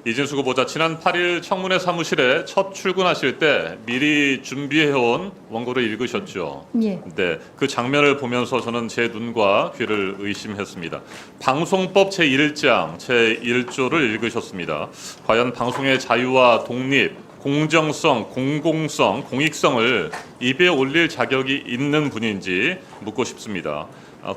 이진숙 후보자 지난 8일 청문회 사무실에 첫 출근하실 때 미리 준비해온 원고를 읽으셨죠. 예. 네, 그 장면을 보면서 저는 제 눈과 귀를 의심했습니다. 방송법 제1장 제1조를 읽으셨습니다. 과연 방송의 자유와 독립, 공정성, 공공성, 공익성을 입에 올릴 자격이 있는 분인지 묻고 싶습니다.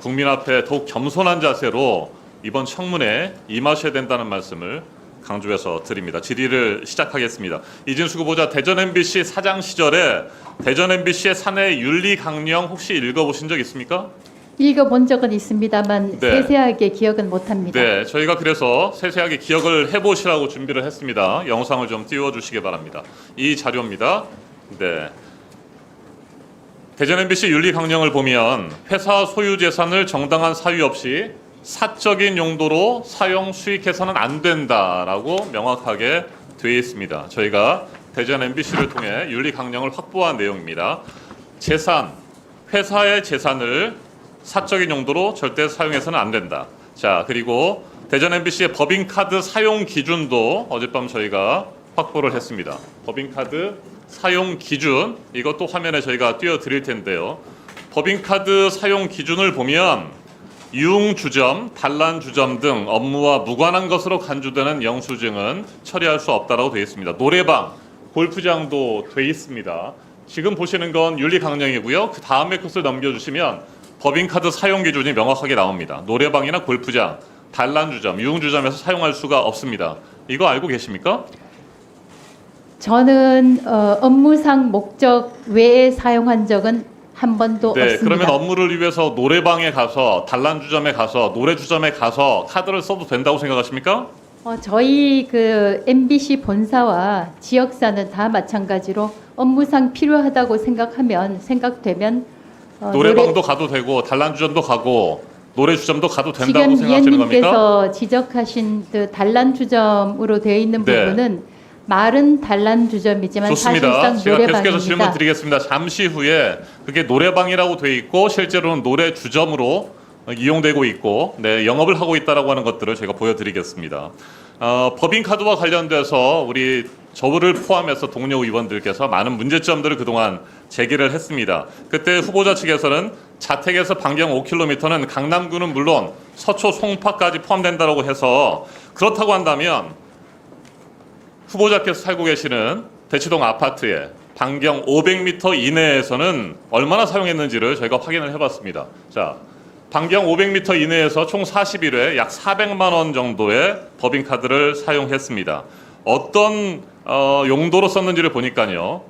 국민 앞에 더욱 겸손한 자세로 이번 청문회에 임하셔야 된다는 말씀을 강조해서 드립니다. 질의를 시작하겠습니다. 이진숙 후보자 대전 MBC 사장 시절에 대전 MBC의 사내 윤리 강령 혹시 읽어보신 적 있습니까? 읽어본 적은 있습니다만 네. 세세하게 기억은 못합니다. 네, 저희가 그래서 세세하게 기억을 해보시라고 준비를 했습니다. 영상을 좀 띄워주시기 바랍니다. 이 자료입니다. 네. 대전 MBC 윤리 강령을 보면 회사 소유 재산을 정당한 사유 없이 사적인 용도로 사용 수익해서는 안 된다라고 명확하게 되어 있습니다. 저희가 대전 MBC를 통해 윤리 강령을 확보한 내용입니다. 재산, 회사의 재산을 사적인 용도로 절대 사용해서는 안 된다. 자, 그리고 대전 MBC의 법인카드 사용 기준도 어젯밤 저희가 확보를 했습니다. 법인카드 사용 기준, 이것도 화면에 저희가 띄워드릴 텐데요. 법인카드 사용 기준을 보면 유흥주점, 단란주점 등 업무와 무관한 것으로 간주되는 영수증은 처리할 수 없다라고 되어 있습니다. 노래방, 골프장도 되어 있습니다. 지금 보시는 건 윤리 강령이고요. 그 다음에 것을 넘겨주시면 법인카드 사용 기준이 명확하게 나옵니다. 노래방이나 골프장, 단란주점, 유흥주점에서 사용할 수가 없습니다. 이거 알고 계십니까? 저는 업무상 목적 외에 사용한 적은 한 번도 네, 없습니다. 그러면 업무를 위해서 노래방에 가서 단란주점에 가서 노래주점에 가서 카드를 써도 된다고 생각하십니까? 저희 그 MBC 본사와 지역사는 다 마찬가지로 업무상 필요하다고 생각되면 노래방도 가도 되고 단란주점도 가고 노래주점도 가도 된다고 지금 생각하시는 겁니까? 위원님께서 지적하신 그 단란주점으로 되어 있는 네. 부분은 말은 단란주점이지만 좋습니다. 사실상 제가 계속해서 노래방입니다. 질문 드리겠습니다. 잠시 후에 그게 노래방이라고 돼 있고 실제로는 노래주점으로 이용되고 있고 네, 영업을 하고 있다라고 하는 것들을 제가 보여드리겠습니다. 법인카드와 관련돼서 우리 저를 포함해서 동료 의원들께서 많은 문제점들을 그동안 제기를 했습니다. 그때 후보자 측에서는 자택에서 반경 5km는 강남구는 물론 서초 송파까지 포함된다고 해서 그렇다고 한다면 후보자께서 살고 계시는 대치동 아파트에 반경 500m 이내에서는 얼마나 사용했는지를 저희가 확인을 해봤습니다. 자, 반경 500m 이내에서 총 41회 약 400만 원 정도의 법인카드를 사용했습니다. 어떤 용도로 썼는지를 보니까요.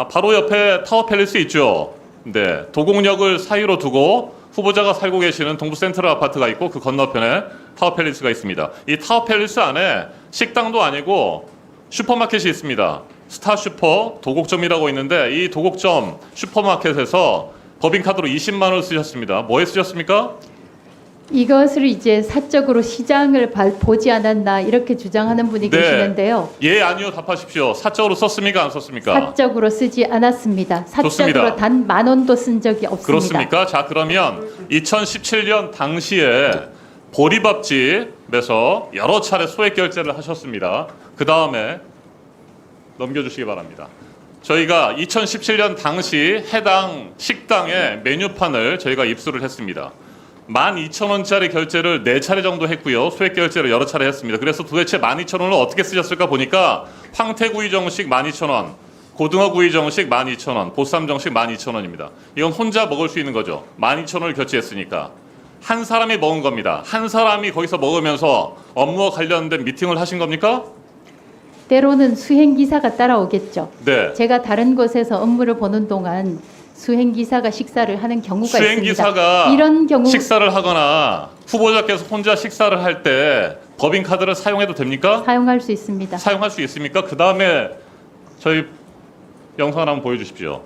바로 옆에 타워팰리스 있죠. 네, 도곡역을 사이로 두고 후보자가 살고 계시는 동부센트럴 아파트가 있고 그 건너편에 타워팰리스가 있습니다. 이 타워팰리스 안에 식당도 아니고 슈퍼마켓이 있습니다. 스타슈퍼 도곡점이라고 있는데 이 도곡점 슈퍼마켓에서 법인카드로 20만 원을 쓰셨습니다. 뭐에 쓰셨습니까? 이것을 이제 사적으로 시장을 보지 않았나 이렇게 주장하는 분이 계시는데요. 예, 아니요 답하십시오. 사적으로 썼습니까? 안 썼습니까? 사적으로 쓰지 않았습니다. 사적으로 좋습니다. 단 10,000원도 쓴 적이 없습니다. 그렇습니까? 자, 그러면 2017년 당시에 보리밥집에서 여러 차례 소액 결제를 하셨습니다. 그 다음에 넘겨주시기 바랍니다. 저희가 2017년 당시 해당 식당의 메뉴판을 저희가 입수를 했습니다. 12,000원짜리 결제를 4차례 정도 했고요. 소액 결제를 여러 차례 했습니다. 그래서 도대체 12,000원을 어떻게 쓰셨을까 보니까 황태구이 정식 12,000원, 고등어구이 정식 12,000원, 보쌈 정식 12,000원입니다. 이건 혼자 먹을 수 있는 거죠. 12,000원을 결제했으니까. 한 사람이 먹은 겁니다. 한 사람이 거기서 먹으면서 업무와 관련된 미팅을 하신 겁니까? 때로는 수행기사가 따라오겠죠. 네. 제가 다른 곳에서 업무를 보는 동안 수행기사가 식사를 하는 경우가 수행기사가 있습니다. 이런 경우 식사를 하거나 후보자께서 혼자 식사를 할 때 법인카드를 사용해도 됩니까? 사용할 수 있습니다. 사용할 수 있습니까? 그 다음에 저희 영상을 한번 보여주십시오.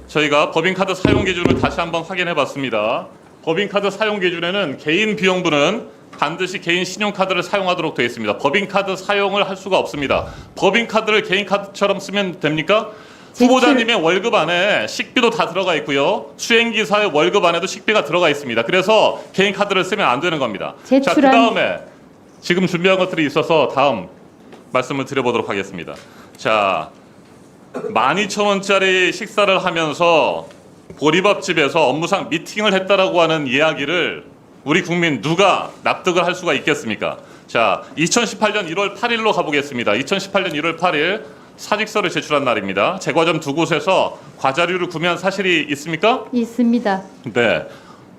저희가 법인카드 사용 기준을 다시 한번 확인해 봤습니다. 법인카드 사용 기준에는 개인 비용분은 반드시 개인 신용카드를 사용하도록 되어 있습니다. 법인카드 사용을 할 수가 없습니다. 법인카드를 개인카드처럼 쓰면 됩니까? 후보자님의 월급 안에 식비도 다 들어가 있고요. 수행기사의 월급 안에도 식비가 들어가 있습니다. 그래서 개인카드를 쓰면 안 되는 겁니다. 자, 그 다음에 지금 준비한 것들이 있어서 다음 말씀을 드려보도록 하겠습니다. 자, 12,000원짜리 식사를 하면서 보리밥집에서 업무상 미팅을 했다라고 하는 이야기를 우리 국민 누가 납득을 할 수가 있겠습니까? 자, 2018년 1월 8일로 가보겠습니다. 2018년 1월 8일 사직서를 제출한 날입니다. 제과점 두 곳에서 과자류를 구매한 사실이 있습니까? 있습니다. 네.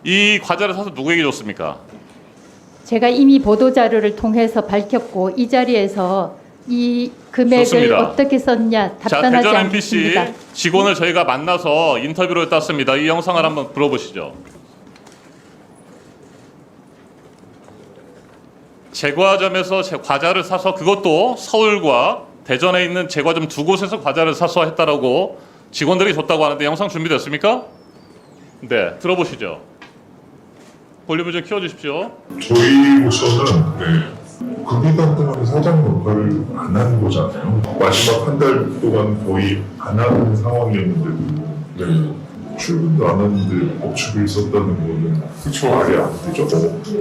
이 과자를 사서 누구에게 줬습니까? 제가 이미 보도 자료를 통해서 밝혔고 이 자리에서 이 금액을 좋습니다. 어떻게 썼냐 자, 답변하지 대전 MBC 않겠습니다. 직원을 저희가 만나서 인터뷰를 땄습니다. 이 영상을 한번 들어보시죠. 제과점에서 과자를 사서 그것도 서울과 대전에 있는 제과점 두 곳에서 과자를 사서 했다라고 직원들이 줬다고 하는데 영상 준비됐습니까? 네, 들어보시죠. 볼륨을 좀 키워주십시오. 저희로서는 그 기간 동안 사장 역할을 안 한 거잖아요. 마지막 한 달 동안 거의 안 하는 상황이었는데도 출근도 안 하는데 법칙을 썼다는 거는 말이 안 되죠.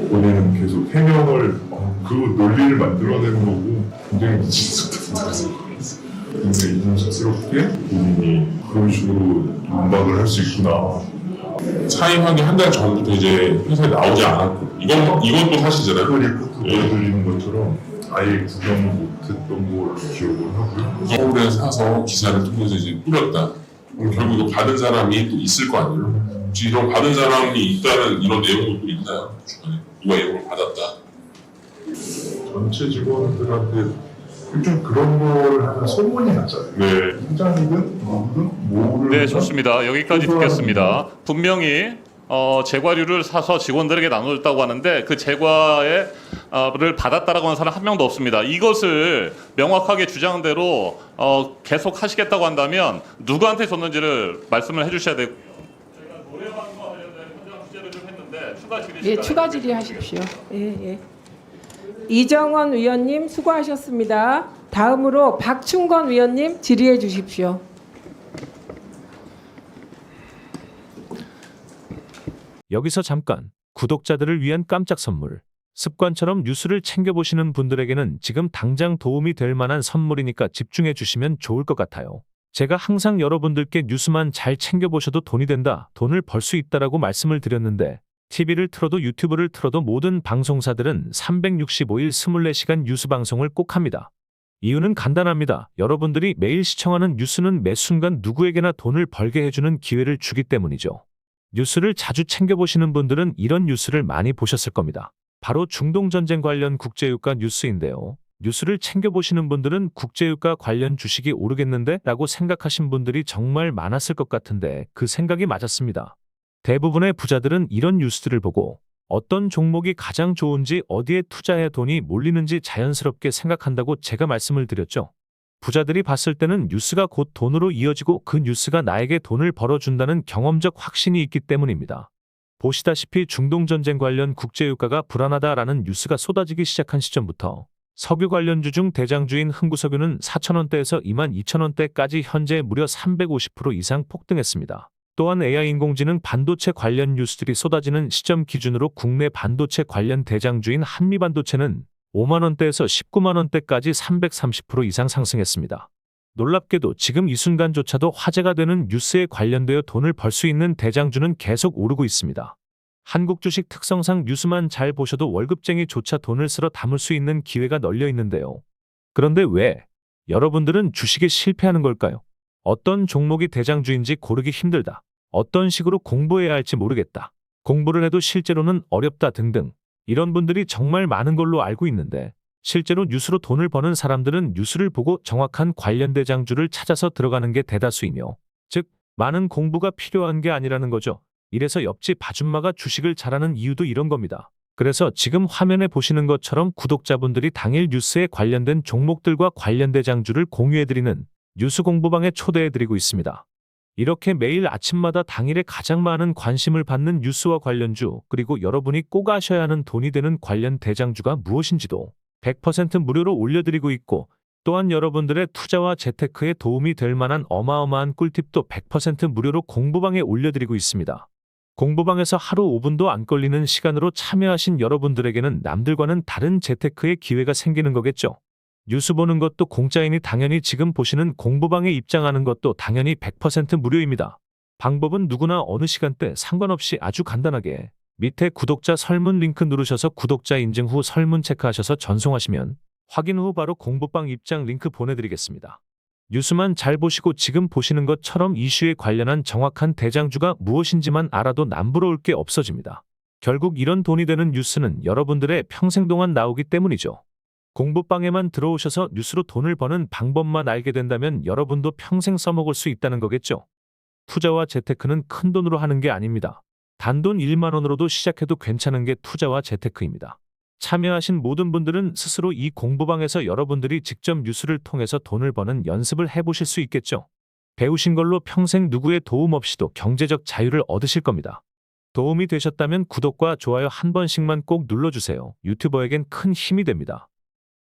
본인은 계속 해명을 그 논리를 만들어내는 거고 굉장히 미치겠다고 생각했어요. 근데 인상스럽게 본인이 그런 식으로 반박을 할 수 있구나. 사임한 게 한 달 전부터 이제 회사에 나오지 않았고 이것도 사실이잖아요. 그 리포트 보여드리는 것처럼 아예 구경 못했던 걸 기억을 하고요. 서울에 사서 기사를 통해서 이제 뿌렸다. 그럼 결국 이거 받은 사람이 또 있을 거 아니에요. 혹시 이런 받은 사람이 있다는 이런 내용도 또 있나요? 주변에 누가 이런 걸 받았다. 전체 직원들한테 좀 그런 걸 하면 소문이 나잖아요. 네. 회장이든 누구든 뭐를 네, 좋습니다. 여기까지 듣겠습니다. 분명히 제과류를 사서 직원들에게 나눠줬다고 하는데 그 제과를 받았다라고 하는 사람 한 명도 없습니다. 이것을 명확하게 주장대로 계속 하시겠다고 한다면 누구한테 줬는지를 말씀을 해주셔야 되고 저희가 노래방과 관련된 현장 취재를 좀 했는데 추가 질의 예, 추가 질의하십시오. 예. 이정원 위원님 수고하셨습니다. 다음으로 박충건 위원님 질의해 주십시오. 여기서 잠깐 구독자들을 위한 깜짝 선물. 습관처럼 뉴스를 챙겨보시는 분들에게는 지금 당장 도움이 될 만한 선물이니까 집중해 주시면 좋을 것 같아요. 제가 항상 여러분들께 뉴스만 잘 챙겨보셔도 돈이 된다, 돈을 벌 수 있다라고 말씀을 드렸는데 TV를 틀어도 유튜브를 틀어도 모든 방송사들은 365일 24시간 뉴스 방송을 꼭 합니다. 이유는 간단합니다. 여러분들이 매일 시청하는 뉴스는 매 순간 누구에게나 돈을 벌게 해주는 기회를 주기 때문이죠. 뉴스를 자주 챙겨보시는 분들은 이런 뉴스를 많이 보셨을 겁니다. 바로 중동전쟁 관련 국제유가 뉴스인데요. 뉴스를 챙겨보시는 분들은 국제유가 관련 주식이 오르겠는데? 라고 생각하신 분들이 정말 많았을 것 같은데 그 생각이 맞았습니다. 대부분의 부자들은 이런 뉴스들을 보고 어떤 종목이 가장 좋은지 어디에 투자해 돈이 몰리는지 자연스럽게 생각한다고 제가 말씀을 드렸죠. 부자들이 봤을 때는 뉴스가 곧 돈으로 이어지고 그 뉴스가 나에게 돈을 벌어준다는 경험적 확신이 있기 때문입니다. 보시다시피 중동전쟁 관련 국제유가가 불안하다라는 뉴스가 쏟아지기 시작한 시점부터 석유 관련주 중 대장주인 흥구석유는 4,000원대에서 22,000원대까지 현재 무려 350% 이상 폭등했습니다. 또한 AI 인공지능 반도체 관련 뉴스들이 쏟아지는 시점 기준으로 국내 반도체 관련 대장주인 한미반도체는 5만원대에서 19만원대까지 330% 이상 상승했습니다. 놀랍게도 지금 이 순간조차도 화제가 되는 뉴스에 관련되어 돈을 벌 수 있는 대장주는 계속 오르고 있습니다. 한국 주식 특성상 뉴스만 잘 보셔도 월급쟁이조차 돈을 쓸어 담을 수 있는 기회가 널려 있는데요. 그런데 왜 여러분들은 주식에 실패하는 걸까요? 어떤 종목이 대장주인지 고르기 힘들다. 어떤 식으로 공부해야 할지 모르겠다. 공부를 해도 실제로는 어렵다 등등. 이런 분들이 정말 많은 걸로 알고 있는데 실제로 뉴스로 돈을 버는 사람들은 뉴스를 보고 정확한 관련 대장주를 찾아서 들어가는 게 대다수이며 즉 많은 공부가 필요한 게 아니라는 거죠. 이래서 옆집 아줌마가 주식을 잘하는 이유도 이런 겁니다. 그래서 지금 화면에 보시는 것처럼 구독자분들이 당일 뉴스에 관련된 종목들과 관련 대장주를 공유해드리는 뉴스 공부방에 초대해드리고 있습니다. 이렇게 매일 아침마다 당일에 가장 많은 관심을 받는 뉴스와 관련주 그리고 여러분이 꼭 아셔야 하는 돈이 되는 관련 대장주가 무엇인지도 100% 무료로 올려드리고 있고 또한 여러분들의 투자와 재테크에 도움이 될 만한 어마어마한 꿀팁도 100% 무료로 공부방에 올려드리고 있습니다. 공부방에서 하루 5분도 안 걸리는 시간으로 참여하신 여러분들에게는 남들과는 다른 재테크의 기회가 생기는 거겠죠. 뉴스 보는 것도 공짜이니 당연히 지금 보시는 공부방에 입장하는 것도 당연히 100% 무료입니다. 방법은 누구나 어느 시간대 상관없이 아주 간단하게 밑에 구독자 설문 링크 누르셔서 구독자 인증 후 설문 체크하셔서 전송하시면 확인 후 바로 공부방 입장 링크 보내드리겠습니다. 뉴스만 잘 보시고 지금 보시는 것처럼 이슈에 관련한 정확한 대장주가 무엇인지만 알아도 남부러울 게 없어집니다. 결국 이런 돈이 되는 뉴스는 여러분들의 평생 동안 나오기 때문이죠. 공부방에만 들어오셔서 뉴스로 돈을 버는 방법만 알게 된다면 여러분도 평생 써먹을 수 있다는 거겠죠. 투자와 재테크는 큰 돈으로 하는 게 아닙니다. 단돈 1만 원으로도 시작해도 괜찮은 게 투자와 재테크입니다. 참여하신 모든 분들은 스스로 이 공부방에서 여러분들이 직접 뉴스를 통해서 돈을 버는 연습을 해보실 수 있겠죠. 배우신 걸로 평생 누구의 도움 없이도 경제적 자유를 얻으실 겁니다. 도움이 되셨다면 구독과 좋아요 한 번씩만 꼭 눌러주세요. 유튜버에겐 큰 힘이 됩니다.